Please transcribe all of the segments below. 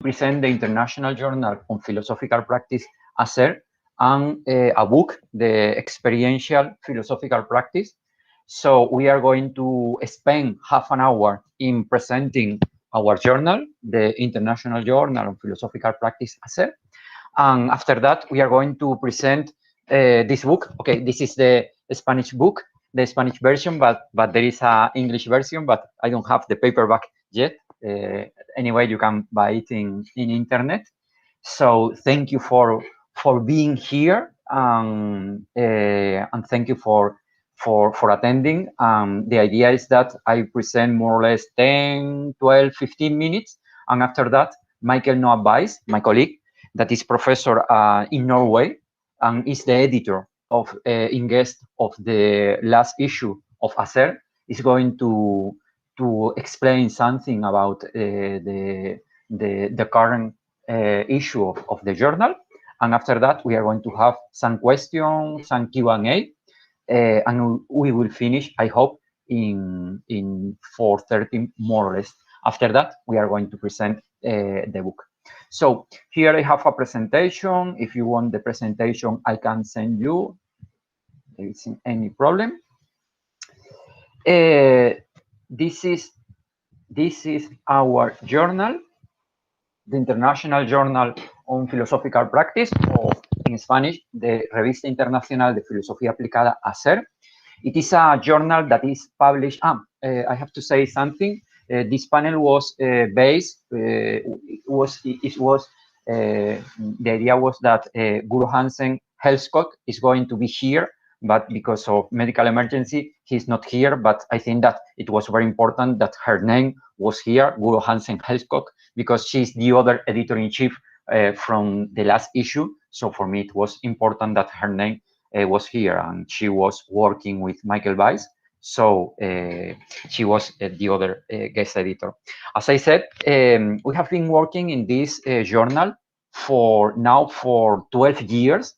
present the International Journal on Philosophical Practice ASER and a book, the Experiential Philosophical Practice. So we are going to spend half an hour in presenting our journal, the International Journal on Philosophical Practice ASER. And after that, we are going to present this book. Okay, this is the Spanish book, the Spanish version, but there is an English version, but I don't have the paperback yet. Anyway, you can buy it in internet. So thank you for being here, and thank you for attending. The idea is that I present more or less 10, 12, 15 minutes, and after that, Michael Noah Weiss, my colleague, that is professor in Norway, and is the editor of in guest of the last issue of ASER, is going to explain something about the current issue of the journal. And after that, we are going to have some questions, some Q&A, and we will finish, I hope, in 4:30 more or less. After that, we are going to present the book. So here I have a presentation. If you want the presentation, I can send you. There isn't any problem. This is our journal, the International Journal on Philosophical Practice, or in Spanish, the Revista Internacional de Filosofía Aplicada, ASER. It is a journal that is published. I have to say something. This panel was based. The idea was that Guru Hansen Helskog is going to be here, but because of medical emergency, he's not here. But I think that it was very important that her name was here, Guru Hansen Helskog, because she's the other editor-in-chief from the last issue. So for me, it was important that her name was here, and she was working with Michael Weiss. So she was the other guest editor. As I said, we have been working in this journal for 12 years,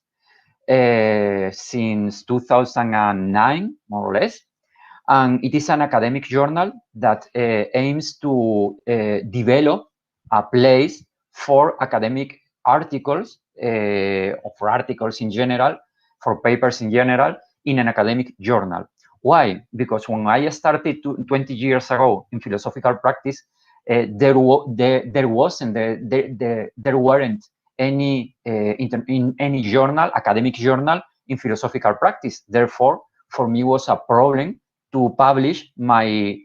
since 2009, more or less. And it is an academic journal that aims to develop a place for academic articles, or for articles in general, for papers in general, in an academic journal. Why? Because when I started 20 years ago in philosophical practice, there weren't any in any journal, academic journal, in philosophical practice. Therefore, for me, it was a problem to publish my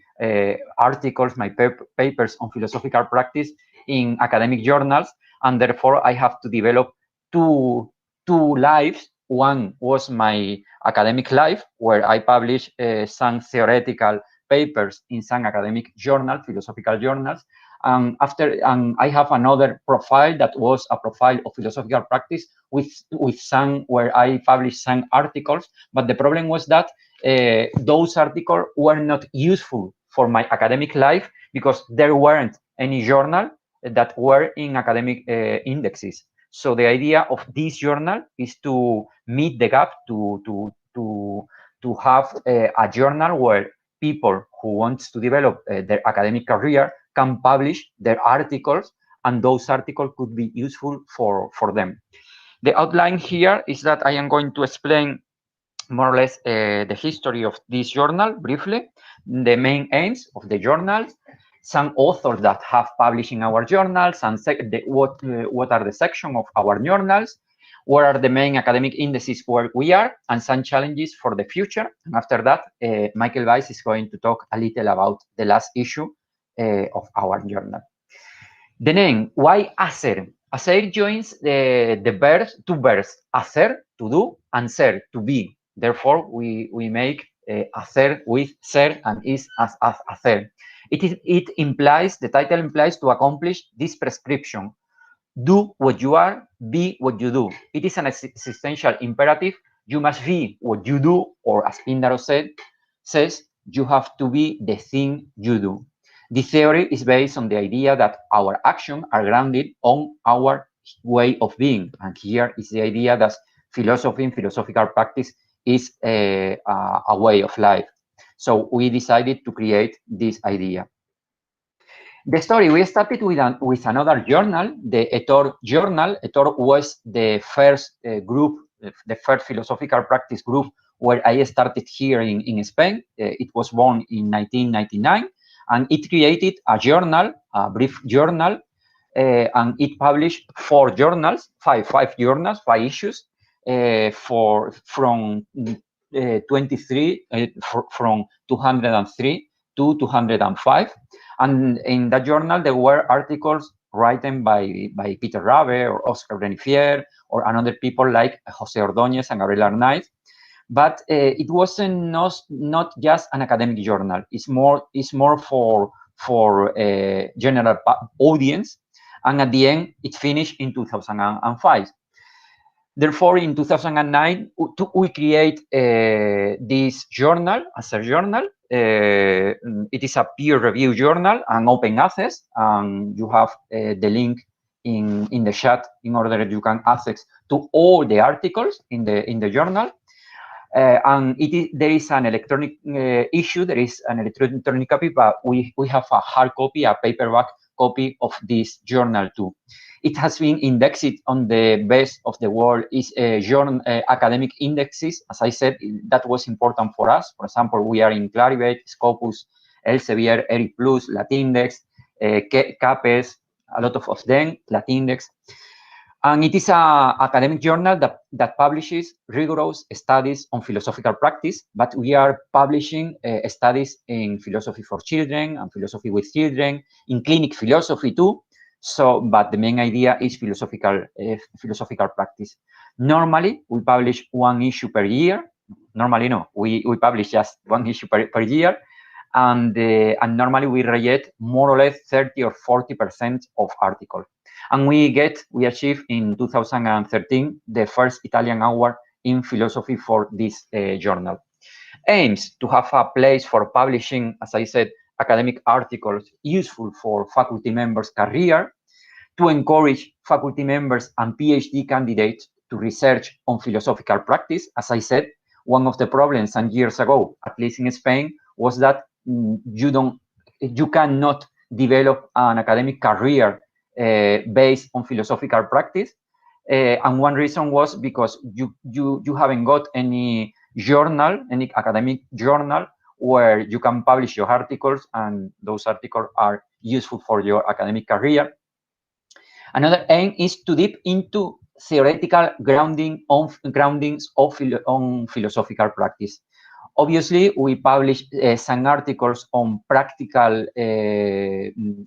articles, my papers on philosophical practice in academic journals, and therefore I have to develop two lives. One was my academic life, where I publish some theoretical papers in some academic journal, philosophical journals. And I have another profile that was a profile of philosophical practice with some where I published some articles. But the problem was that those articles were not useful for my academic life because there weren't any journal that were in academic indexes. So the idea of this journal is to meet the gap, to have a journal where people who want to develop their academic career can publish their articles, and those articles could be useful for them. The outline here is that I am going to explain more or less the history of this journal briefly, the main aims of the journal, some authors that have published in our journals, and what are the sections of our journals, what are the main academic indices where we are, and some challenges for the future. And after that, Michael Weiss is going to talk a little about the last issue of our journal. The name, why ASER? ASER joins the verbs, two verbs, hacer, to do, and ser, to be. Therefore, we make hacer with ser and is as hacer. It implies, the title implies to accomplish this prescription. Do what you are, be what you do. It is an existential imperative. You must be what you do, or as Pindaro says, you have to be the thing you do. The theory is based on the idea that our actions are grounded on our way of being. And here is the idea that philosophy and philosophical practice is a way of life. So we decided to create this idea. The story, we started with another journal, the Ettore Journal. Ettore was the first group, the first philosophical practice group where I started here in Spain. It was born in 1999, and it created a journal, a brief journal, and it published five journals, five issues, from 203 to 205. And in that journal, there were articles written by Peter Rabe or Oscar Renifier or another people like Jose Ordóñez and Gabriel Arnaiz. But it wasn't not just an academic journal. It's more for general audience. And at the end, it finished in 2005. Therefore, in 2009, we create this journal as a journal. It is a peer-reviewed journal and open access. You have the link in the chat in order that you can access to all the articles in the journal. And there is an electronic issue. There is an electronic copy, but we have a hard copy, a paperback copy of this journal too. It has been indexed on the best of the world academic indexes. As I said, that was important for us. For example, we are in Clarivate, Scopus, Elsevier, ERIC Plus, Latindex, CAPES, a lot of them, Latindex. And it is an academic journal that publishes rigorous studies on philosophical practice, but we are publishing studies in philosophy for children and philosophy with children, in clinic philosophy too. So, but the main idea is philosophical practice. Normally, we publish one issue per year. Normally, no, we publish just one issue per year. And normally we reject more or less 30 or 40% of articles. And we achieved in 2013 the first Italian award in philosophy for this journal. Aims to have a place for publishing, as I said, academic articles useful for faculty members' career, to encourage faculty members and PhD candidates to research on philosophical practice. As I said, one of the problems some years ago, at least in Spain, was that you cannot develop an academic career based on philosophical practice. And one reason was because you haven't got any journal, any academic journal where you can publish your articles, and those articles are useful for your academic career. Another aim is to dip into theoretical groundings on philosophical practice. Obviously, we publish some articles on practical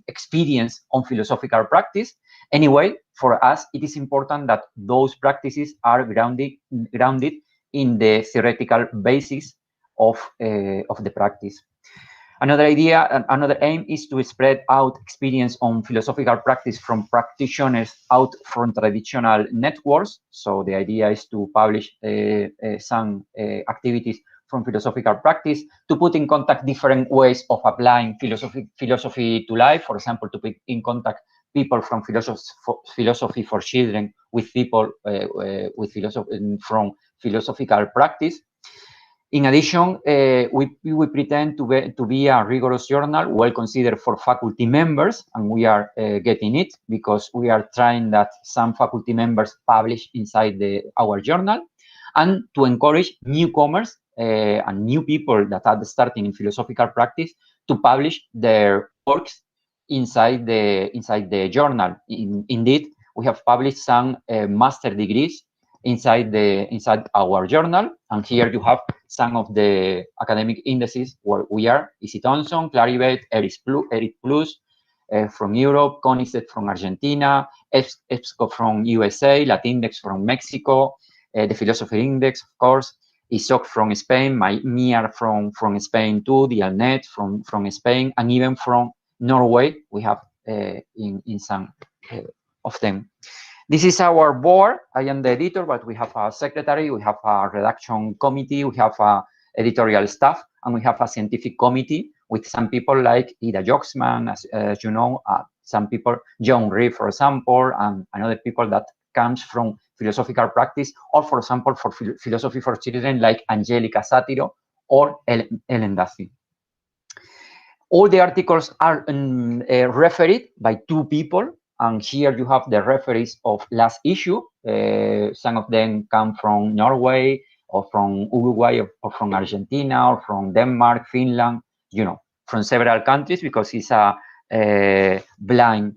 experience on philosophical practice. Anyway, for us, it is important that those practices are grounded in the theoretical basis of the practice. Another aim is to spread out experience on philosophical practice from practitioners out from traditional networks. So the idea is to publish some activities from philosophical practice, to put in contact different ways of applying philosophy to life. For example, to put in contact people from philosophy for children with people from philosophical practice. In addition, we pretend to be a rigorous journal, well considered for faculty members, and we are getting it because we are trying that some faculty members publish inside our journal, and to encourage newcomers and new people that are starting in philosophical practice to publish their works inside the journal. Indeed, we have published some master degrees inside our journal, and here you have some of the academic indices where we are: Easy Thompson, Clarivate, ERIC Plus from Europe, CONICET from Argentina, EBSCO from USA, Latindex from Mexico, the Philosophy Index, of course, ISOC from Spain, MIAR from Spain too, the ALNET from Spain, and even from Norway, we have in some of them. This is our board. I am the editor, but we have a secretary, we have a redaction committee, we have a editorial staff, and we have a scientific committee with some people like Ida Joxman, as you know, some people, John Reeve, for example, and other people that comes from philosophical practice, or for example, for philosophy for children like Angelica Satiro or Ellen Duffy. All the articles are referred by 2 people, and here you have the referees of last issue. Some of them come from Norway, or from Uruguay, or from Argentina, or from Denmark, Finland, from several countries, because it's a blind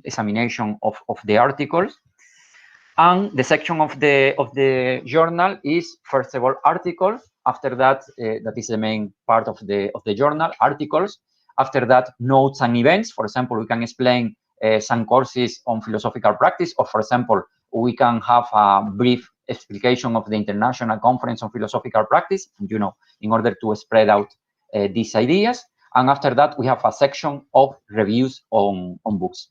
examination of the articles. And the section of the journal is, first of all, articles. After that, that is the main part of the journal, articles. After that, notes and events. For example, we can explain some courses on philosophical practice, or for example, we can have a brief explication of the International Conference on Philosophical Practice, in order to spread out these ideas. And after that, we have a section of reviews on books.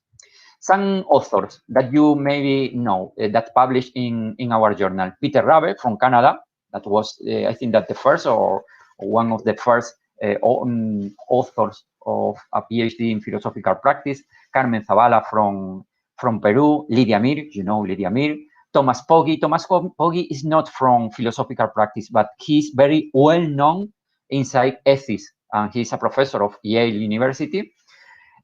Some authors that you maybe know that published in our journal: Peter Rabe from Canada, that was, I think, that the first or one of the first authors of a PhD in philosophical practice. Carmen Zavala from Peru. Lydia Mir, Lydia Mir. Thomas Poggi. Thomas Poggi is not from philosophical practice, but he's very well known inside ethics, and he's a professor of Yale University.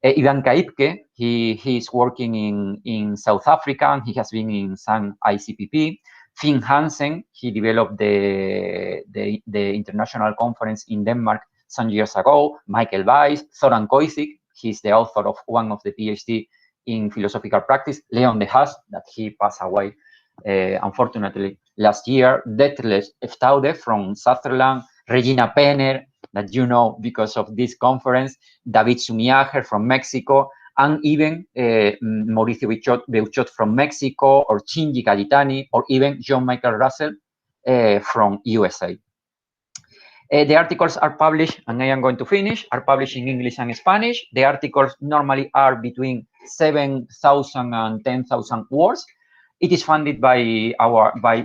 Ivan Kaipke, he is working in South Africa, and he has been in some ICPP. Finn Hansen, he developed the international conference in Denmark some years ago. Michael Weiss, Zoran Koisik, he's the author of one of the PhD in philosophical practice. Leon de Haas, that he passed away, unfortunately, last year. Detlef Staude from Sutherland. Regina Penner, that because of this conference. David Sumiager from Mexico, and even Mauricio Beuchot from Mexico, or Shinji Kajitani, or even John Michael Russell from USA. The articles are published, and I am going to finish, are published in English and Spanish. The articles normally are between 7,000 and 10,000 words. It is funded by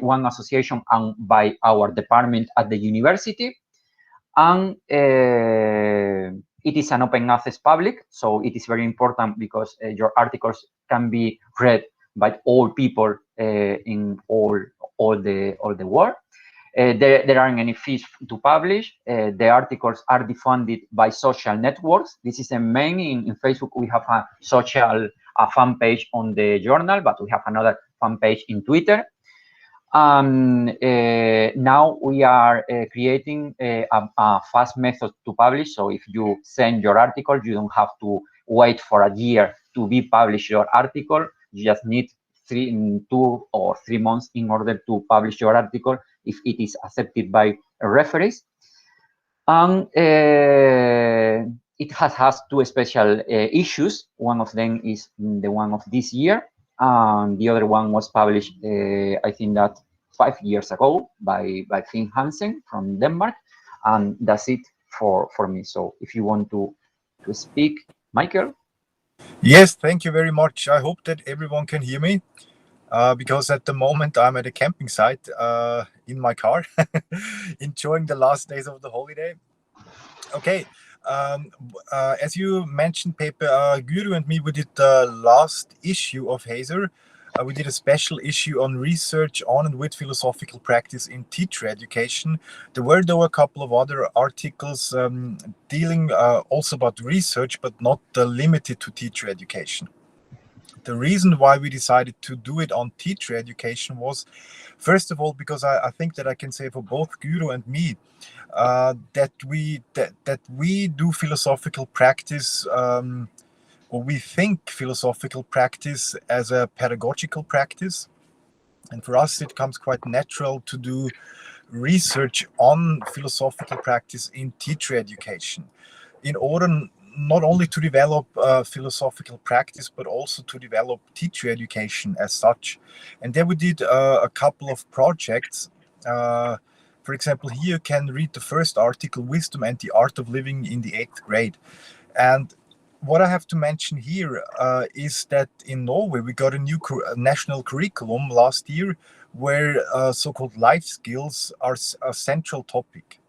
one association and by our department at the university. And it is an open access public, so it is very important because your articles can be read by all people in all the world. There aren't any fees to publish. The articles are defunded by social networks. This is the main. In Facebook, we have a fan page on the journal, but we have another fan page in Twitter. Now we are creating a fast method to publish. So if you send your article, you don't have to wait for a year to be published your article. You just need 2 or 3 months in order to publish your article if it is accepted by referees. And it has 2 special issues. One of them is the one of this year, and the other one was published, I think that 5 years ago by Finn Hansen from Denmark. And that's it for me. So if you want to speak, Michael. Yes, thank you very much. I hope that everyone can hear me, because at the moment I'm at a camping site in my car, enjoying the last days of the holiday. Okay. As you mentioned, Pepe, Guru and me, we did the last issue of Hazer. We did a special issue on research on and with philosophical practice in teacher education. There were, though, a couple of other articles dealing also about research, but not limited to teacher education. The reason why we decided to do it on teacher education was, first of all, because I think that I can say for both Guru and me, that we do philosophical practice, or we think philosophical practice as a pedagogical practice. And for us, it comes quite natural to do research on philosophical practice in teacher education, in order not only to develop philosophical practice, but also to develop teacher education as such. And then we did a couple of projects. For example, here you can read the first article, Wisdom and the Art of Living in the 8th grade. And what I have to mention here is that in Norway, we got a new national curriculum last year where so-called life skills are a central topic.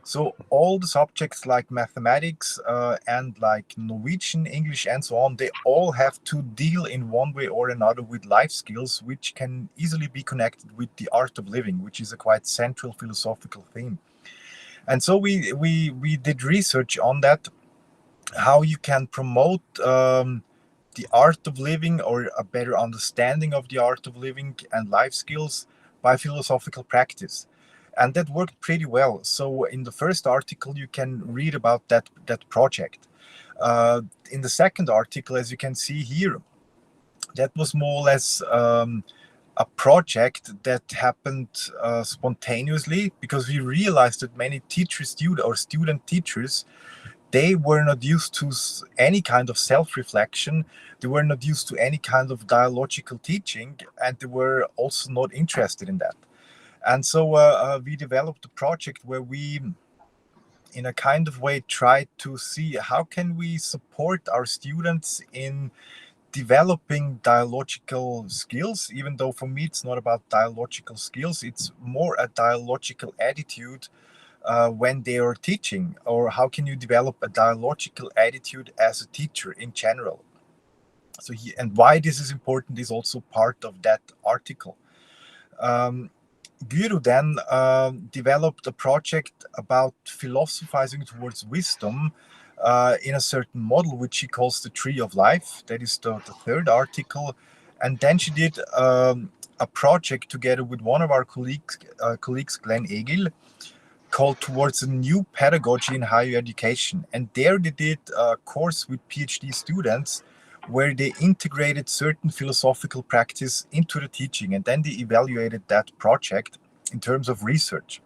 So all the subjects like mathematics and like Norwegian, English, and so on, they all have to deal in one way or another with life skills, which can easily be connected with the art of living, which is a quite central philosophical theme. And so we did research on that, how you can promote the art of living, or a better understanding of the art of living and life skills, by philosophical practice. And that worked pretty well. So in the first article, you can read about that project. In the second article, as you can see here, that was more or less a project that happened spontaneously, because we realized that many student teachers, they were not used to any kind of self-reflection. They were not used to any kind of dialogical teaching, and they were also not interested in that. And so we developed a project where we, in a kind of way, tried to see how can we support our students in developing dialogical skills, even though for me it's not about dialogical skills, it's more a dialogical attitude when they are teaching, or how can you develop a dialogical attitude as a teacher in general. So and why this is important is also part of that article. Guru then developed a project about philosophizing towards wisdom in a certain model, which she calls the tree of life. That is the third article. And then she did a project together with one of our colleagues, Glenn Egil, called Towards a New Pedagogy in Higher Education. And there they did a course with PhD students where they integrated certain philosophical practice into the teaching, and then they evaluated that project in terms of research.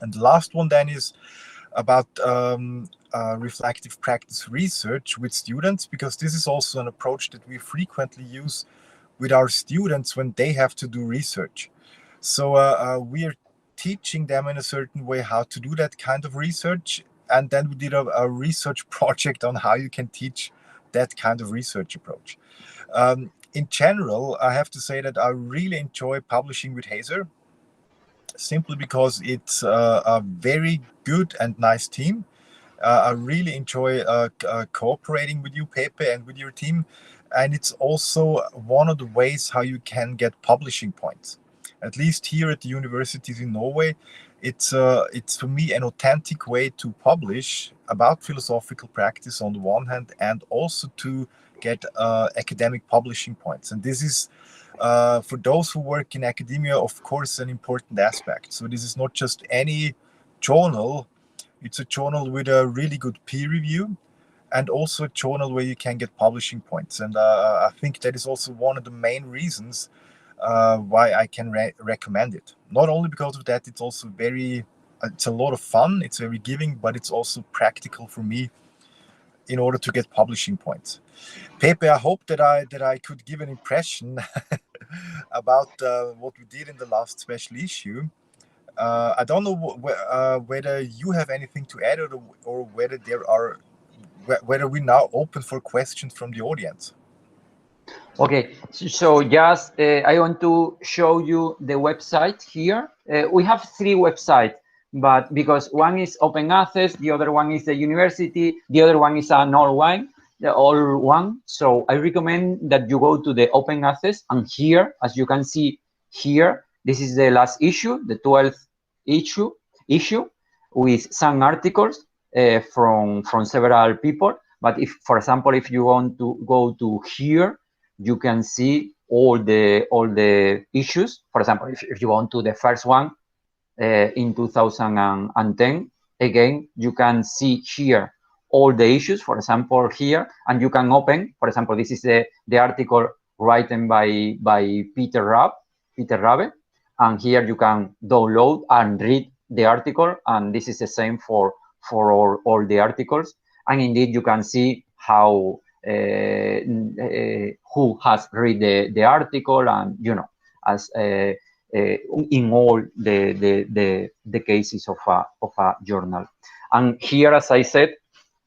And the last one then is about reflective practice research with students, because this is also an approach that we frequently use with our students when they have to do research. So we are teaching them in a certain way how to do that kind of research, and then we did a research project on how you can teach that kind of research approach. In general, I have to say that I really enjoy publishing with Hazer, simply because it's a very good and nice team. I really enjoy cooperating with you, Pepe, and with your team. And it's also one of the ways how you can get publishing points. At least here at the universities in Norway, it's for me an authentic way to publish about philosophical practice on the one hand, and also to get academic publishing points. And this is, for those who work in academia, of course, an important aspect. So this is not just any journal. It's a journal with a really good peer review, and also a journal where you can get publishing points. And I think that is also one of the main reasons why I can recommend it. Not only because of that, it's also it's a lot of fun, it's very giving, but it's also practical for me in order to get publishing points. Pepe, I hope that I could give an impression about what we did in the last special issue. I don't know whether you have anything to add, or whether we're now open for questions from the audience. Okay, so just I want to show you the website here. We have 3 websites, but because one is open access, the other one is the university, the other one is an all one. So I recommend that you go to the open access, and here, as you can see here, this is the last issue, the 12th issue with some articles from several people. But if, for example, if you want to go to here, you can see all the issues. For example, if you want to the first one in 2010, again, you can see here all the issues, for example, here, and you can open, for example, this is the article written by Peter Rabe, and here you can download and read the article, and this is the same for all the articles. And indeed, you can see how who has read the article, and as in all the cases of a journal. And here, as I said,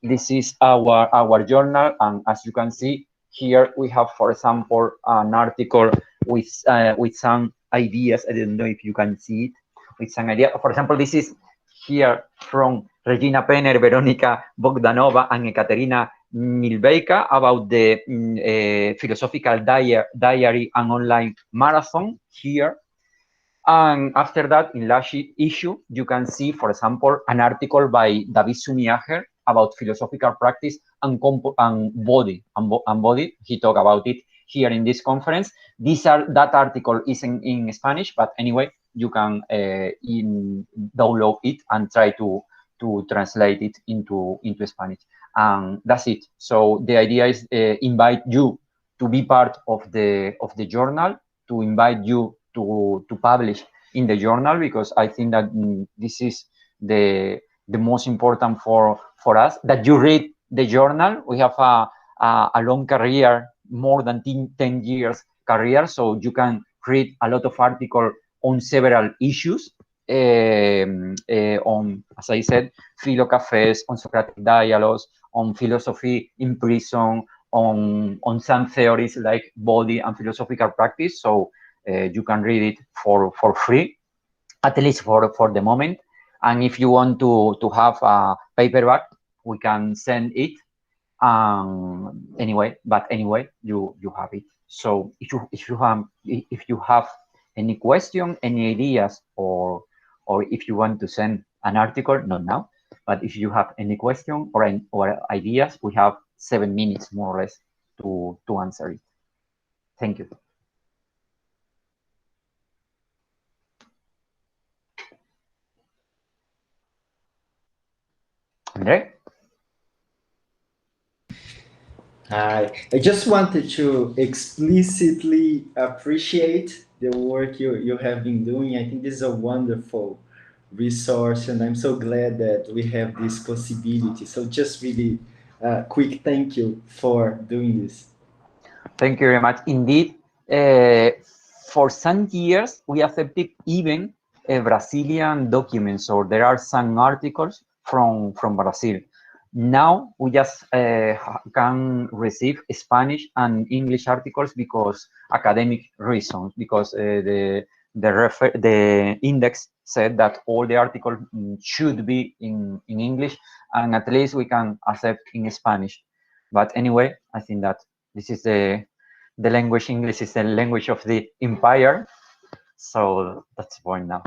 this is our journal, and as you can see here, we have, for example, an article with some ideas. I don't know if you can see it, with some idea. For example, this is here from Regina Penner, Veronica Bogdanova, and Ekaterina Milbeika about the philosophical diary and online marathon here. And after that, in last issue, you can see, for example, an article by David Sumiacher about philosophical practice and body. He talked about it here in this conference. That article is in Spanish, but anyway, you can download it and try to translate it into Spanish. And that's it. So the idea is invite you to be part of the journal, to invite you to publish in the journal, because I think that this is the most important for us, that you read the journal. We have a long career, more than 10 years career, so you can read a lot of articles on several issues, on, as I said, philo cafes, on Socratic dialogues, on philosophy in prison, on some theories like body and philosophical practice. So you can read it for free, at least for the moment. And if you want to have a paperback, we can send it. Anyway, you have it. So if you have any question, any ideas, or if you want to send an article, not now, but if you have any question or ideas, we have 7 minutes more or less to answer it. Thank you. Andre? Hi. I just wanted to explicitly appreciate the work you have been doing. I think this is a wonderful resource, and I'm so glad that we have this possibility. So just really quick thank you for doing this. Thank you very much. Indeed, for some years, we accepted even Brazilian documents, or there are some articles from Brazil. Now we just can receive Spanish and English articles because academic reasons, because the index said that all the articles should be in English, and at least we can accept in Spanish. But anyway, I think that this is the language. English is the language of the empire, so that's the point now.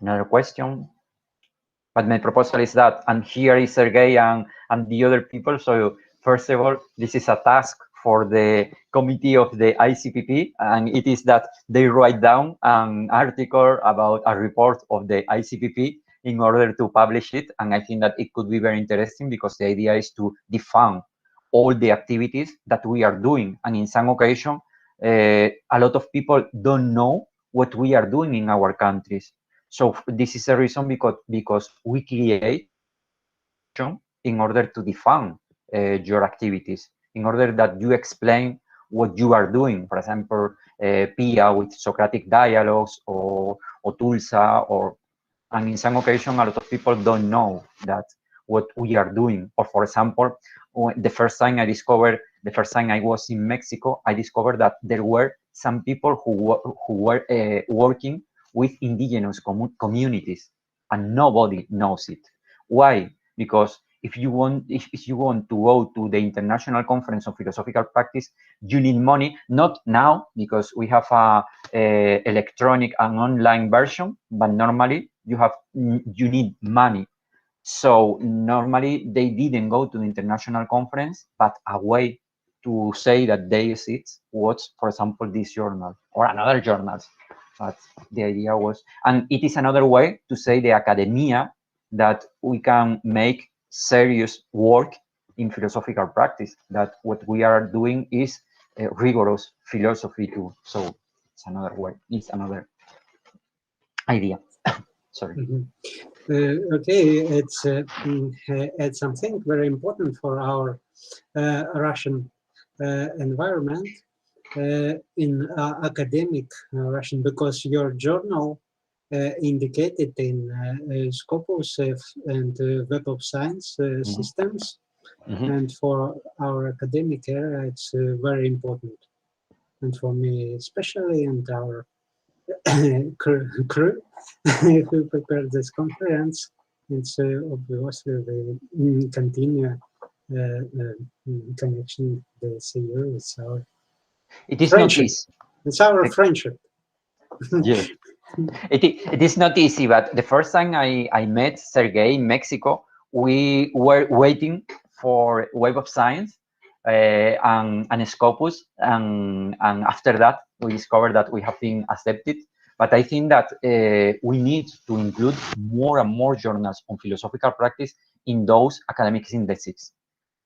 Another question? But my proposal is that, and here is Sergey and the other people. So first of all, this is a task for the committee of the ICPP, and it is that they write down an article about a report of the ICPP in order to publish it. And I think that it could be very interesting, because the idea is to define all the activities that we are doing. And in some occasion, a lot of people don't know what we are doing in our countries. So this is a reason because we create in order to define your activities, in order that you explain what you are doing. For example, PIA with Socratic dialogues, or Tulsa, and in some occasions, a lot of people don't know that what we are doing. Or for example, the first time I was in Mexico, I discovered that there were some people who were working with indigenous communities, and nobody knows it. Why? Because if you want to go to the International Conference on Philosophical Practice, you need money. Not now, because we have a electronic and online version, but normally you need money. So normally they didn't go to the international conference, but a way to say that they exist was, for example, this journal or another journals. But the idea was, and it is another way to say the academia, that we can make serious work in philosophical practice, that what we are doing is rigorous philosophy too. So it's another way, it's another idea. Sorry. Okay, it's something very important for our Russian environment, in academic Russian, because your journal indicated in Scopus and Web of Science systems, and for our academic area, it's very important, and for me especially, and our crew who prepared this conference. It's obviously we continue connection with the CU. It's our It is Friendship. not easy. It's our friendship. Yeah. It is not easy, but the first time I met Sergey in Mexico, we were waiting for Web of Science and Scopus, and after that, we discovered that we have been accepted. But I think that we need to include more and more journals on philosophical practice in those academic indexes.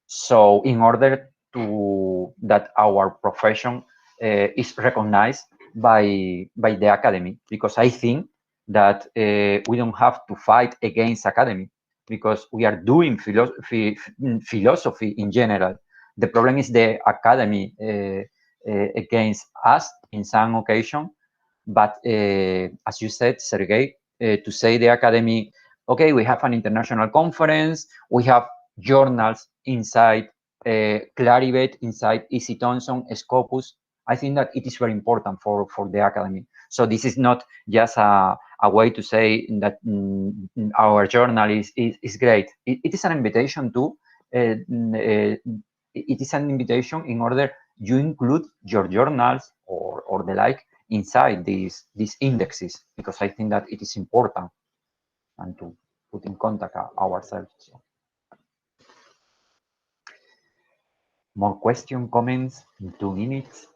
So in order to that our profession is recognized by the academy, because I think that we don't have to fight against academy, because we are doing philosophy in general. The problem is the academy against us in some occasion. But as you said, Sergey, to say the academy, okay, we have an international conference, we have journals inside Clarivate, inside Easy Thompson, Scopus. I think that it is very important for the academy. So this is not just a way to say that our journal is great. It is an invitation to, it is an invitation in order you include your journals or the like inside these indexes, because I think that it is important and to put in contact ourselves. So. More question, comments in 2 minutes.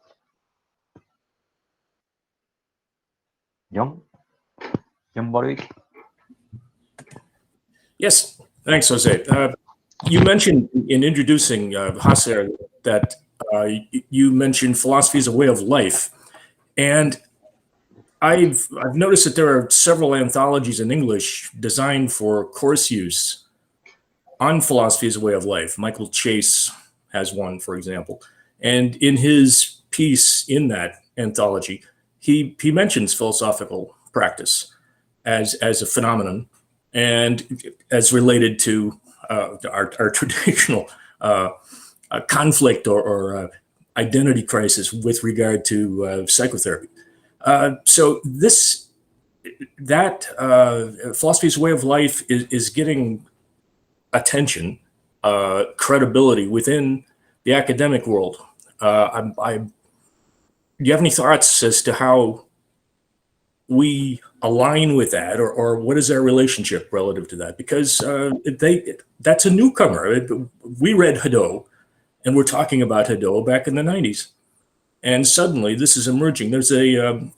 John Borwick. Yes, thanks, Jose. You mentioned in introducing Haser that you mentioned philosophy as a way of life. And I've noticed that there are several anthologies in English designed for course use on philosophy as a way of life. Michael Chase has one, for example. And in his piece in that anthology, he mentions philosophical practice as a phenomenon and as related to our traditional conflict or identity crisis with regard to psychotherapy. So that philosophy as a way of life is getting attention, credibility within the academic world. Do you have any thoughts as to how we align with that, or what is our relationship relative to that? Because that's a newcomer. We read Hadot, and we're talking about Hadot back in the 90s. And suddenly this is emerging. There's a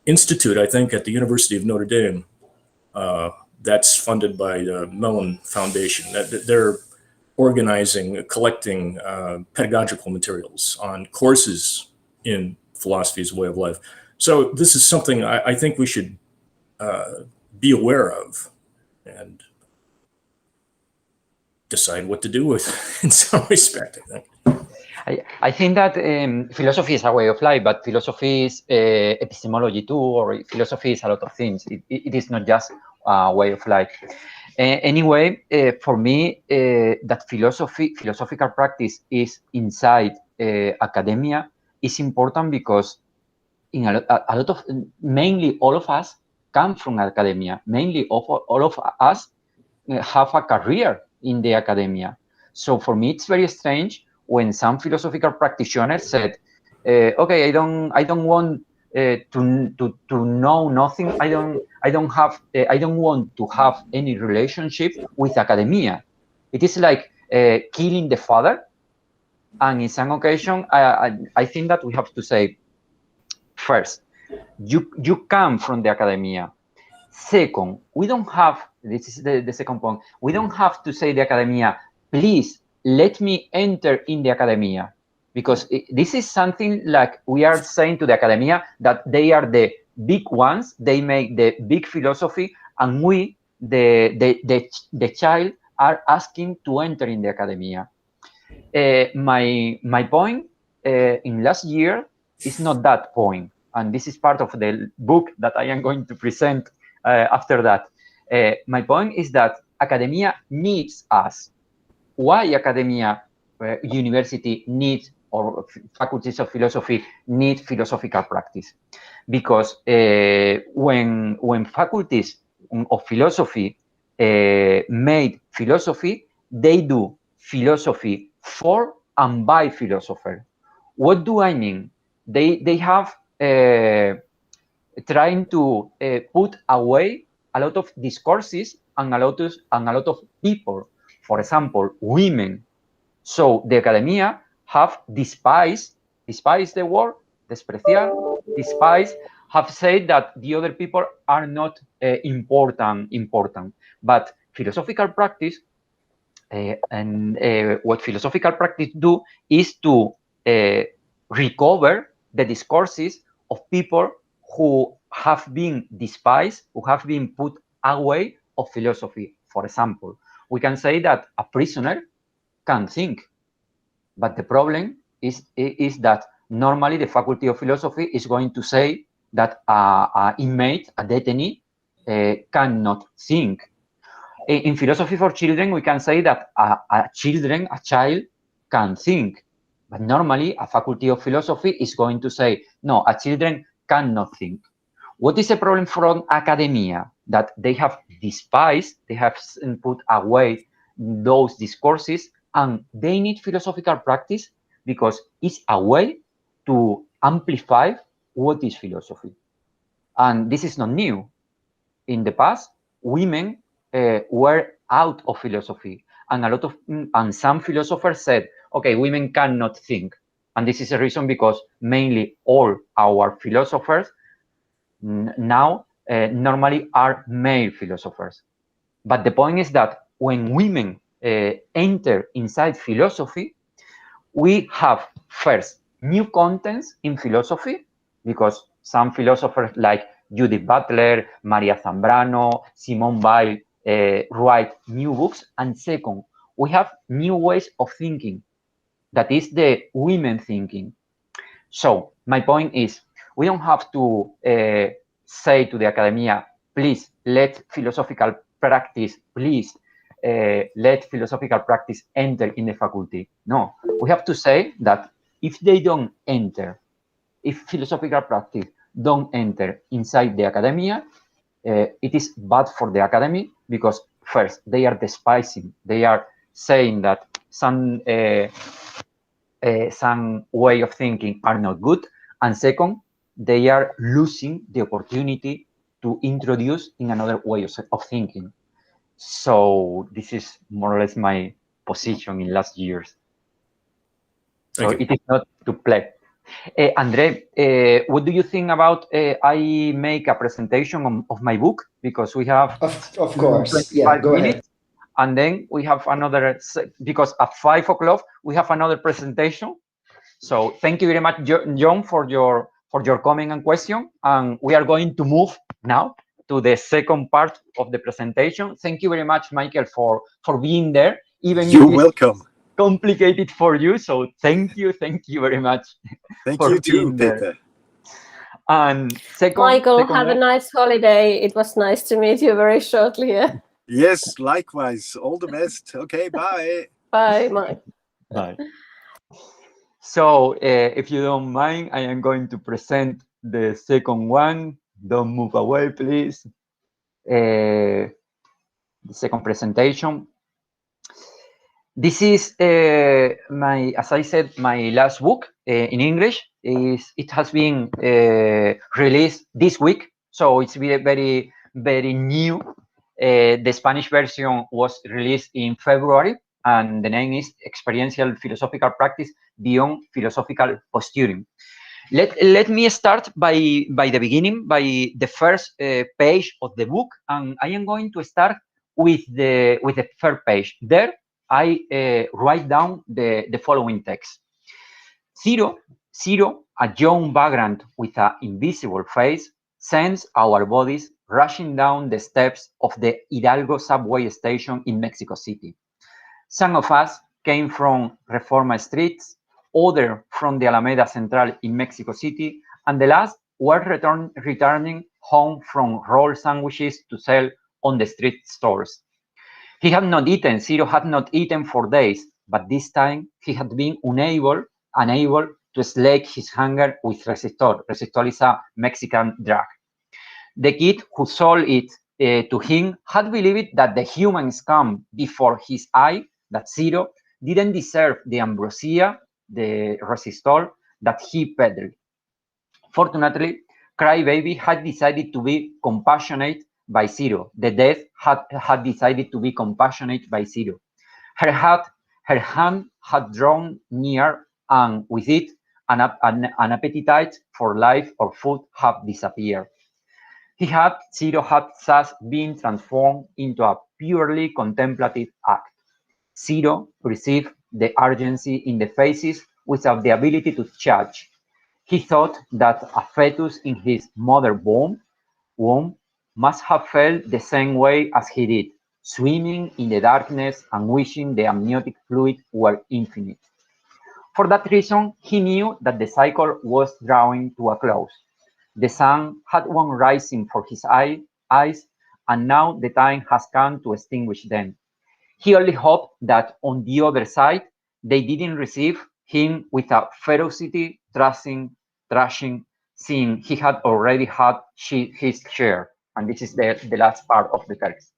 institute, I think, at the University of Notre Dame that's funded by the Mellon Foundation. They're organizing, collecting pedagogical materials on courses in philosophy as a way of life. So this is something I think we should be aware of and decide what to do with in some respect, I think. I think that philosophy is a way of life, but philosophy is epistemology too, or philosophy is a lot of things. It is not just a way of life. Anyway, for me, that philosophical practice is inside academia is important because in a lot of, mainly all of us come from academia. Mainly all of us have a career in the academia. So for me, it's very strange when some philosophical practitioners said, "Okay, I don't want to know nothing. I don't want to have any relationship with academia." It is like killing the father. And in some occasion, I think that we have to say, first, you come from the academia. Second, we don't have, this is the second point, we don't have to say the academia, please let me enter in the academia, because this is something like we are saying to the academia that they are the big ones, they make the big philosophy, and we, the child, are asking to enter in the academia. My point in last year is not that point, and this is part of the book that I am going to present after that. My point is that academia needs us. Why academia, university needs, or faculties of philosophy need philosophical practice? Because when faculties of philosophy made philosophy, they do philosophy for and by philosophers. What do I mean? They have trying to put away a lot of discourses and a lot of people. For example, women. So the academia have despised the word, despreciar, despise, have said that the other people are not important. But philosophical practice what philosophical practice do is to recover the discourses of people who have been despised, who have been put away of philosophy. For example, we can say that a prisoner can think, but the problem is that normally the faculty of philosophy is going to say that an inmate, a detainee, cannot think. In philosophy for children, we can say that a child can think, but normally a faculty of philosophy is going to say, no, a children cannot think. What is the problem from academia? That they have despised, they have put away those discourses, and they need philosophical practice because it's a way to amplify what is philosophy. And this is not new. In the past, women were out of philosophy, and some philosophers said, okay, women cannot think. And this is a reason because mainly all our philosophers now normally are male philosophers. But the point is that when women enter inside philosophy, we have first new contents in philosophy, because some philosophers like Judith Butler, Maria Zambrano, Simone Weil write new books. And second, we have new ways of thinking. That is the women thinking. So my point is, we don't have to say to the academia, please let philosophical practice, let philosophical practice enter in the faculty. No, we have to say that if they don't enter, if philosophical practice don't enter inside the academia, it is bad for the academy, because first, they are despising, they are saying that some way of thinking are not good, and second, they are losing the opportunity to introduce in another way of thinking. So this is more or less my position in last years. So it is not to play. Andre, what do you think about I make a presentation of my book? Because we have of course, yeah, go ahead. And then we have another, because at 5 o'clock we have another presentation. So thank you very much, John, for your comment and question. And we are going to move now to the second part of the presentation. Thank you very much, Michael, for being there. Even you're welcome. Complicated for you, so thank you very much. Thank you too, Peter. And second, Michael, have a nice holiday. It was nice to meet you very shortly. Yeah? Yes, likewise. All the best. Okay, bye. Bye, Mike. Bye. So, if you don't mind, I am going to present the second one. Don't move away, please. The second presentation. This is as I said, my last book in English. It has been released this week, so it's very, very new. The Spanish version was released in February, and the name is Experiential Philosophical Practice Beyond Philosophical Posturing. Let me start by the beginning, by the first page of the book, and I am going to start with the third page. There, I write down the following text. Zero, a young vagrant with an invisible face, sends our bodies rushing down the steps of the Hidalgo subway station in Mexico City. Some of us came from Reforma streets, others from the Alameda Central in Mexico City, and the last were returning home from roll sandwiches to sell on the street stores. He had not eaten, Ciro had not eaten for days, but this time he had been unable to slake his hunger with Resistor. Resistor is a Mexican drug. The kid who sold it to him had believed that the humans come before his eye, that Ciro, didn't deserve the ambrosia, the resistol, that he peddled. Fortunately, Crybaby had decided to be compassionate by Zero. The death had decided to be compassionate by Zero. Her hand had drawn near, and with it, an appetite for life or food had disappeared. Zero had thus been transformed into a purely contemplative act. Zero perceived the urgency in the faces without the ability to judge. He thought that a fetus in his mother's womb must have felt the same way as he did, swimming in the darkness and wishing the amniotic fluid were infinite. For that reason, he knew that the cycle was drawing to a close. The sun had one rising for his eyes, and now the time has come to extinguish them. He only hoped that on the other side, they didn't receive him with a ferocity thrashing, seeing he had already had his share. And this is the last part of the text.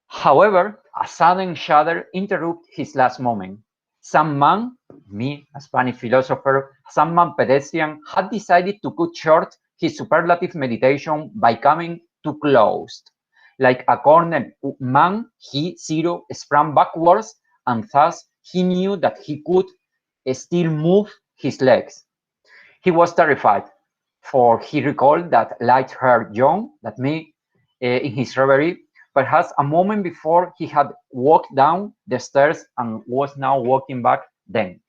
However, a sudden shudder interrupted his last moment. Some man, me, a Spanish philosopher, some man pedestrian, had decided to cut short his superlative meditation by coming too close. Like a cornered man, he, Zero, sprang backwards, and thus he knew that he could still move his legs. He was terrified, for he recalled that light-haired John, that me, in his reverie, perhaps a moment before he had walked down the stairs and was now walking back then.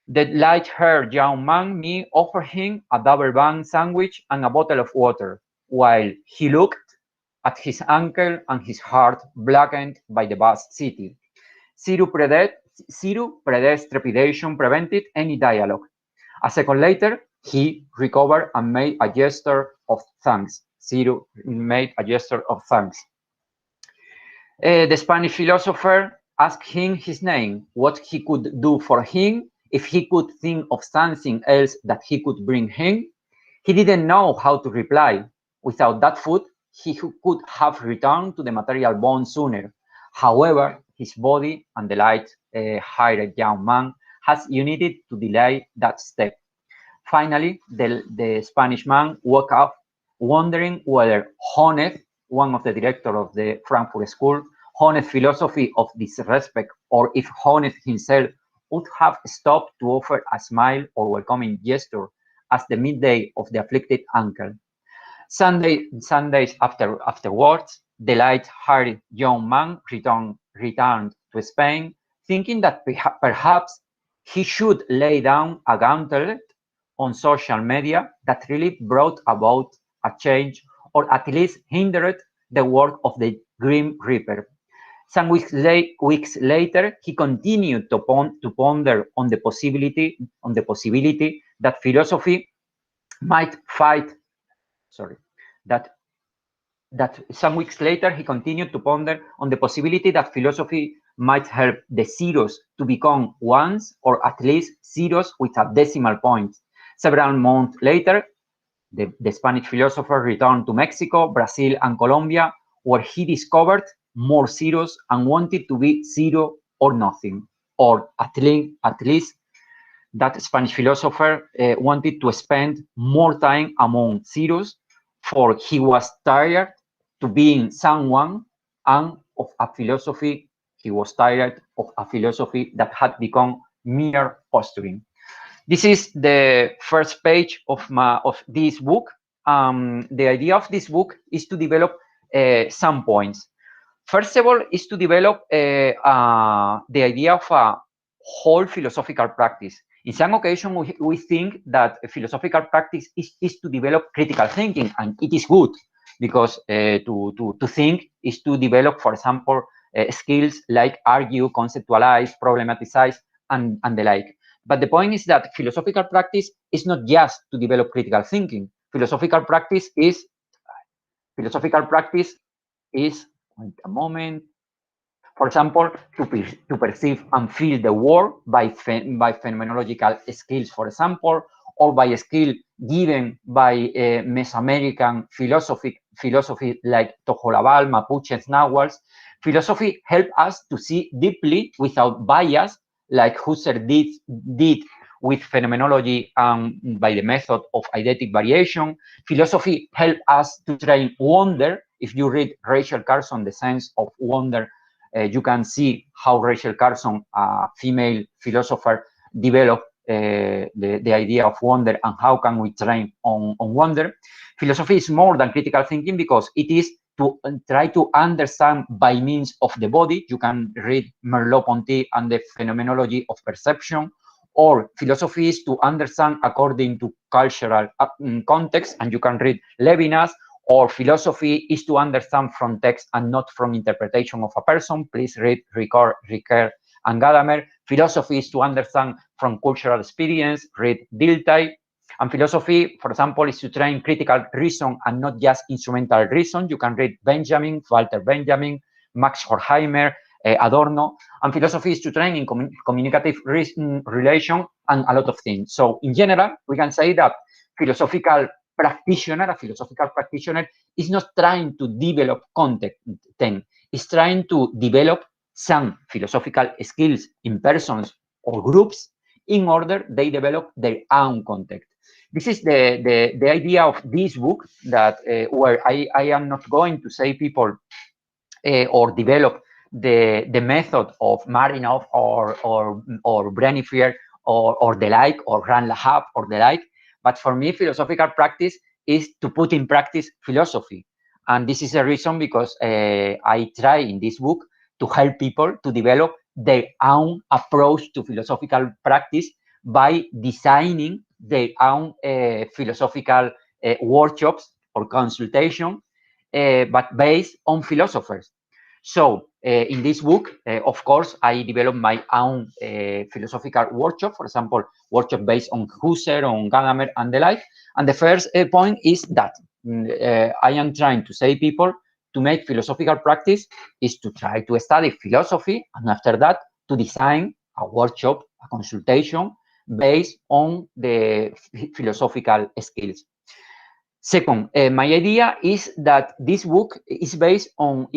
The light-haired young man, me, offered him a double bun sandwich and a bottle of water, while he looked at his ankle and his heart blackened by the vast city. Zero Predet's trepidation prevented any dialogue. A second later, he recovered and made a gesture of thanks. Zero made a gesture of thanks. The Spanish philosopher asked him his name, what he could do for him, if he could think of something else that he could bring him. He didn't know how to reply. Without that food, he could have returned to the material bond sooner. However, his body and the light-haired young man has united to delay that step. Finally, the Spanish man woke up, wondering whether Honeth, one of the directors of the Frankfurt School, Honeth's philosophy of disrespect, or if Honeth himself would have stopped to offer a smile or welcoming gesture as the midday of the afflicted uncle. Sundays afterwards, the light-haired young man returned to Spain, thinking that perhaps he should lay down a gauntlet on social media that really brought about a change, or at least hindered the work of the Grim Reaper. Some weeks later, he continued to ponder on the possibility that philosophy might fight. That some weeks later, he continued to ponder on the possibility that philosophy might help the zeros to become ones, or at least zeros with a decimal point. Several months later, the Spanish philosopher returned to Mexico, Brazil, and Colombia, where he discovered more zeros and wanted to be zero or nothing, or at least that Spanish philosopher wanted to spend more time among zeros, for he was tired to being someone, and of a philosophy. He was tired of a philosophy that had become mere posturing. This is the first page of this book. The idea of this book is to develop some points. First of all, is to develop the idea of a whole philosophical practice. In some occasions, we think that a philosophical practice is to develop critical thinking, and it is good, because to think is to develop, for example, skills like argue, conceptualize, problematize, and the like. But the point is that philosophical practice is not just to develop critical thinking. Philosophical practice is, wait a moment, for example, to perceive and feel the world by phenomenological skills, for example, or by a skill given by Mesoamerican philosophy like Tojolabal, Mapuches, Nahuals. Philosophy helps us to see deeply without bias, like Husserl did with phenomenology by the method of eidetic variation. Philosophy helps us to train wonder. If you read Rachel Carson, The Sense of Wonder, you can see how Rachel Carson, a female philosopher, developed the idea of wonder and how can we train on wonder. Philosophy is more than critical thinking because it is to try to understand by means of the body. You can read Merleau-Ponty and the phenomenology of perception, or philosophy is to understand according to cultural context, and you can read Levinas, or philosophy is to understand from text and not from interpretation of a person. Please read Ricard and Gadamer. Philosophy is to understand from cultural experience, read Dilthey. And philosophy, for example, is to train critical reason and not just instrumental reason. You can read Benjamin, Walter Benjamin, Max Horkheimer, Adorno. And philosophy is to train in communicative relation and a lot of things. So in general, we can say that a philosophical practitioner is not trying to develop content, is trying to develop some philosophical skills in persons or groups in order they develop their own content. This is the idea of this book, that where I am not going to say people or develop the method of Marinov or Brennifer or the like, or Ran Lahab or the like. But for me, philosophical practice is to put in practice philosophy. And this is a reason because I try in this book to help people to develop their own approach to philosophical practice by designing their own philosophical workshops or consultation, but based on philosophers. So in this book, of course, I developed my own philosophical workshop, for example, workshop based on Husserl, on Gadamer, and the like. And the first point is that I am trying to say people to make philosophical practice is to try to study philosophy, and after that, to design a workshop, a consultation, based on the philosophical skills. Second, my idea is that this book is based on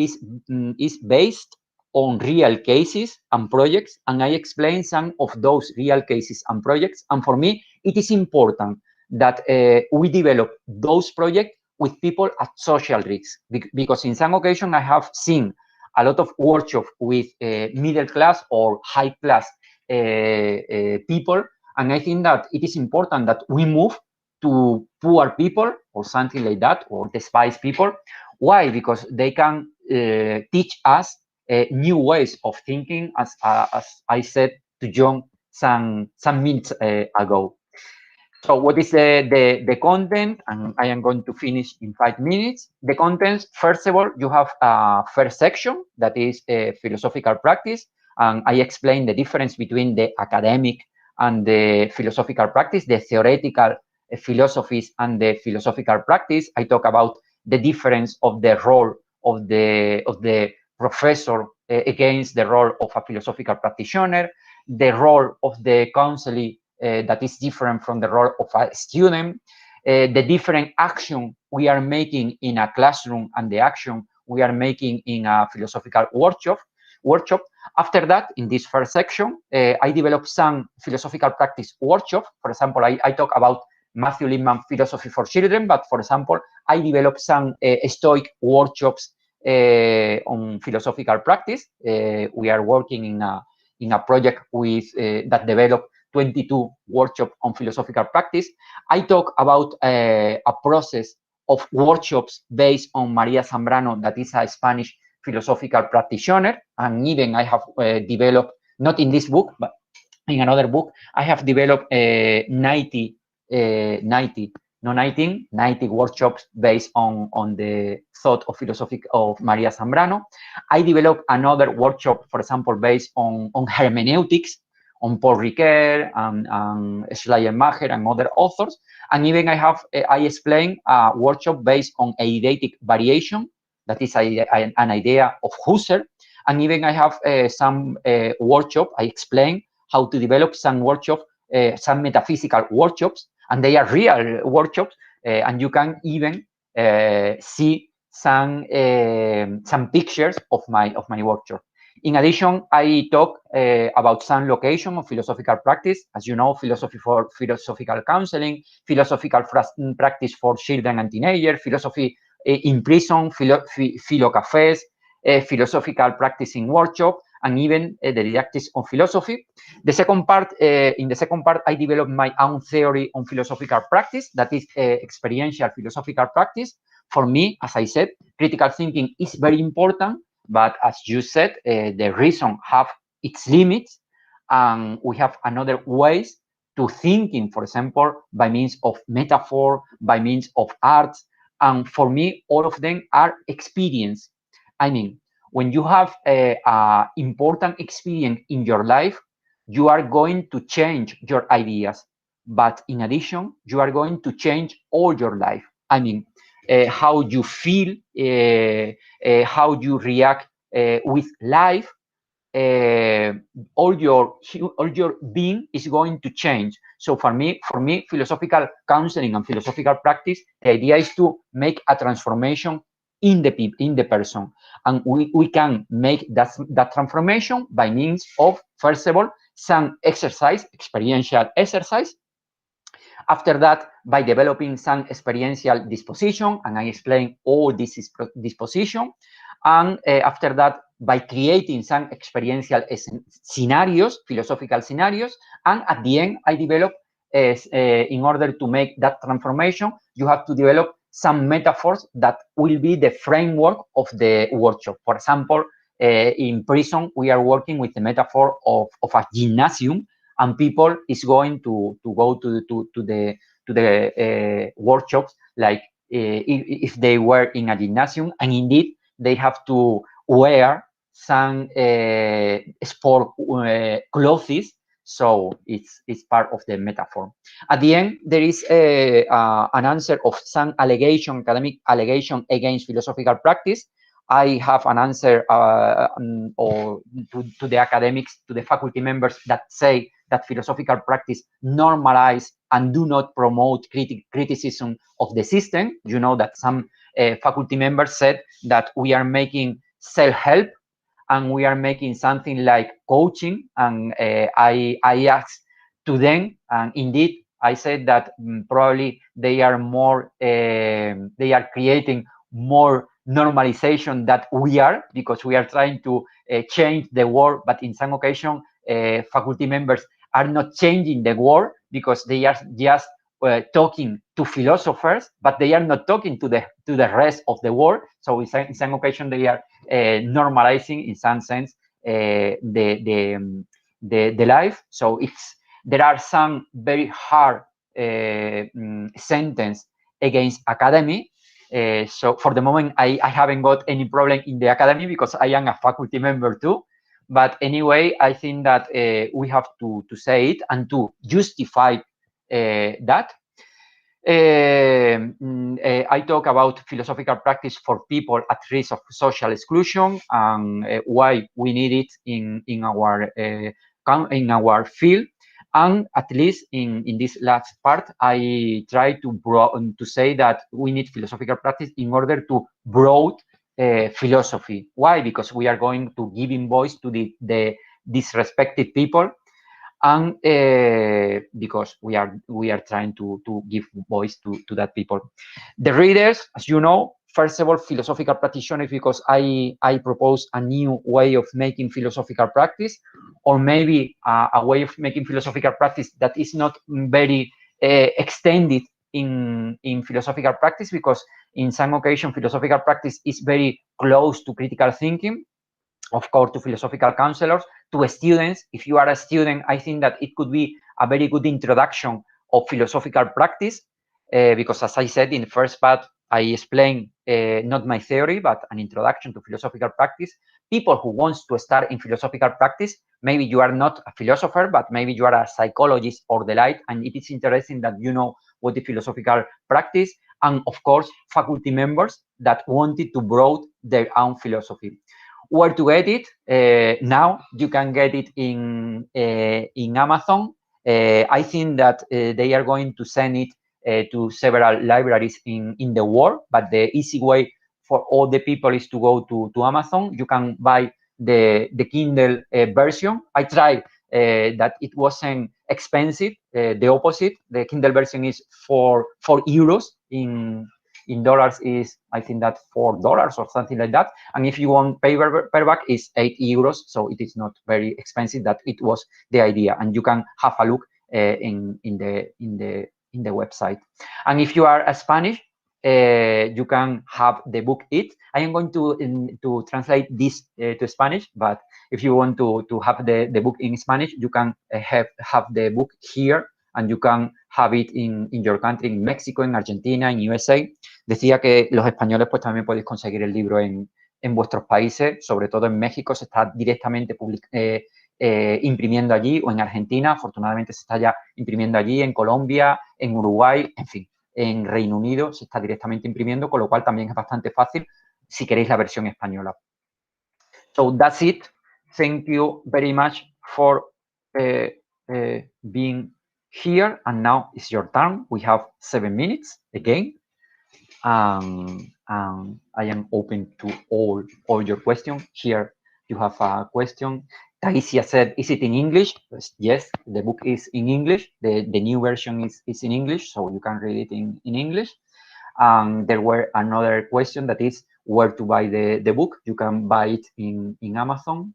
real cases and projects, and I explain some of those real cases and projects. And for me, it is important that we develop those projects with people at social risk, because in some occasions I have seen a lot of workshops with middle class or high class people, and I think that it is important that we move to poor people or something like that, or despised people. Why? Because they can teach us new ways of thinking, as I said to John some minutes ago. So what is the content? And I am going to finish in 5 minutes. The contents, first of all, you have a first section that is philosophical practice, and I explain the difference between the academic and the philosophical practice, the theoretical philosophies and the philosophical practice. I talk about the difference of the role of the professor against the role of a philosophical practitioner, the role of the counselee that is different from the role of a student, the different action we are making in a classroom and the action we are making in a philosophical workshop. After that, in this first section, I develop some philosophical practice workshop. For example, I talk about Matthew Lipman Philosophy for Children, but for example, I developed some Stoic workshops on philosophical practice. We are working in a project with that developed 22 workshops on philosophical practice. I talk about a process of workshops based on Maria Zambrano, that is a Spanish philosophical practitioner, and even I have developed, not in this book, but in another book, I have developed 90 workshops based on the thought of philosophy of Maria Zambrano. I developed another workshop, for example, based on hermeneutics, on Paul Ricoeur and Schleiermacher and other authors. And even I explain a workshop based on eidetic variation, that is an idea of Husserl. And even I have some workshop, I explain how to develop some workshop, some metaphysical workshops, and they are real workshops, and you can even see some pictures of my workshop. In addition, I talk about some location of philosophical practice. As you know, philosophy for philosophical counseling, philosophical practice for children and teenagers, philosophy in prison, philo cafes, philosophical practicing workshop, and even the didactics on philosophy. The second part, in the second part, I developed my own theory on philosophical practice, that is experiential philosophical practice. For me, as I said, critical thinking is very important, but as you said, the reason have its limits, and we have another ways to thinking, for example, by means of metaphor, by means of art, and for me, all of them are experience. I mean, when you have a important experience in your life, you are going to change your ideas, but in addition, you are going to change all your life. I mean, how you feel, how you react with life, all your being is going to change. So for me, philosophical counseling and philosophical practice, the idea is to make a transformation in the person, and we can make that transformation by means of, first of all, some exercise, experiential exercise. After that, by developing some experiential disposition, and I explain all this disposition. And after that, by creating some experiential scenarios, philosophical scenarios. And at the end, I develop, in order to make that transformation, you have to develop some metaphors that will be the framework of the workshop. For example, in prison, we are working with the metaphor of a gymnasium, and people is going to go to the workshops like if they were in a gymnasium, and indeed they have to wear some sport clothes. So it's part of the metaphor. At the end, there is an answer of some academic allegation against philosophical practice. I have an answer or to the academics, to the faculty members that say that philosophical practice normalize and do not promote criticism of the system. You know that some faculty members said that we are making self-help and we are making something like coaching. And I asked to them, and indeed I said that probably they are more, they are creating more normalization that we are, because we are trying to change the world, but in some occasion faculty members are not changing the world because they are just talking to philosophers, but they are not talking to the rest of the world. So in some occasion they are normalizing, in some sense, the life. So there are some very hard sentence against academy. So for the moment, I haven't got any problem in the academy because I am a faculty member too. But anyway, I think that we have to say it and to justify that. I talk about philosophical practice for people at risk of social exclusion and why we need it in our field. And at least in this last part, I try to say that we need philosophical practice in order to broaden philosophy. Why? Because we are going to giving voice to the disrespected people, and because we are trying to give voice to that people. The readers, as you know, first of all, philosophical practitioners, because I propose a new way of making philosophical practice, or maybe a way of making philosophical practice that is not very extended in philosophical practice, because in some occasion philosophical practice is very close to critical thinking, of course, to philosophical counselors, to students. If you are a student, I think that it could be a very good introduction of philosophical practice, because as I said in the first part, I explained not my theory, but an introduction to philosophical practice. People who want to start in philosophical practice, maybe you are not a philosopher, but maybe you are a psychologist or the like, and it is interesting that you know what the philosophical practice, and of course, faculty members that wanted to broaden their own philosophy. Where to get it? Now you can get it in Amazon. I think that they are going to send it to several libraries in the world, but the easy way for all the people is to go to Amazon. You can buy the Kindle version. I tried that it wasn't expensive. The opposite, the Kindle version is for €4. In dollars is, I think that $4 or something like that. And if you want paperback, is €8. So it is not very expensive. That it was the idea, and you can have a look in the website. And if you are a Spanish, you can have the book It. I am going to translate this to Spanish, but if you want to have the book in Spanish, you can have the book here, and you can have it in your country, in Mexico, en Argentina, en USA. Decía que los españoles pues también podéis conseguir el libro en vuestros países, sobre todo en México se está directamente imprimiendo allí, o en Argentina, afortunadamente se está ya imprimiendo allí, en Colombia, en Uruguay, en fin, en Reino Unido se está directamente imprimiendo, con lo cual también es bastante fácil si queréis la versión española. So that's it. Thank you very much for being here, and now it's your turn. We have 7 minutes again. I am open to all your questions. Here you have a question. Taisia said, is it in English? Yes, the book is in English. The new version is in English, so you can read it in English. There were another question, that is where to buy the book. You can buy it in Amazon,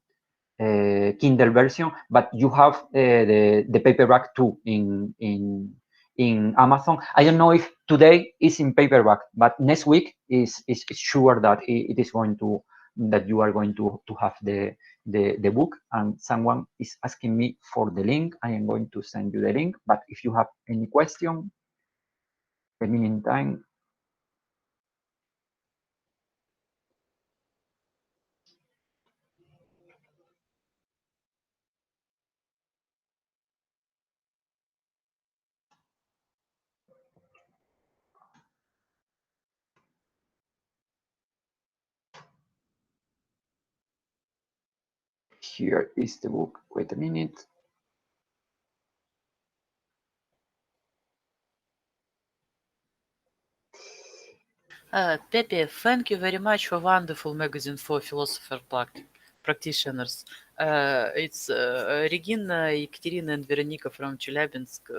Kindle version, but you have the paperback too in Amazon. I don't know if today is in paperback, but next week is sure that it is going to, that you are going to have the book. And someone is asking me for the link. I am going to send you the link, but if you have any question, in the meantime, here is the book. Wait a minute. Pepe, thank you very much for wonderful magazine for philosopher practitioners. It's Regina, Екатерина and Veronica from Челябинск.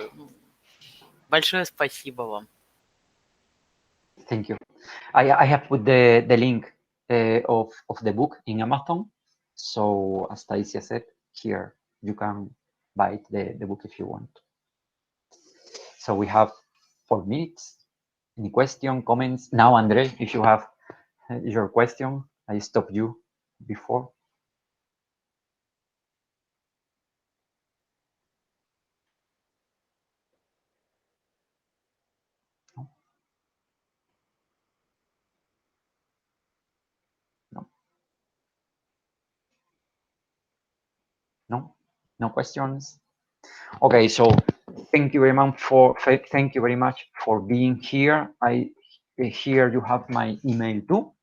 Большое спасибо вам. Thank you. I have put the link of the book in Amazon. So as Taisia said, here you can buy the book if you want. So we have 4 minutes. Any question, comments? Now, Andre, if you have your question, I stopped you before. No questions. Okay, so thank you very much for being here. Here you have my email too.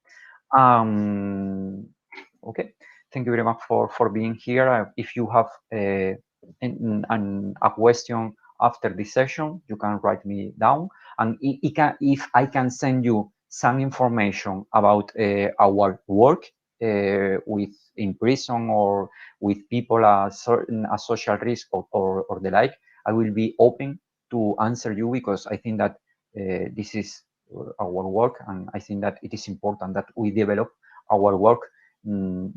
Okay, thank you very much for being here. If you have a question after this session, you can write me down, and if I can send you some information about our work in prison or with people at social risk or the like, I will be open to answer you, because I think that this is our work, and I think that it is important that we develop our work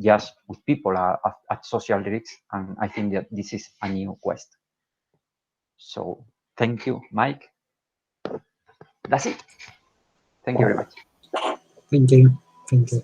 just with people at social risk, and I think that this is a new quest. So thank you, Mike. That's it. Thank you very much. Thank you. Thank you.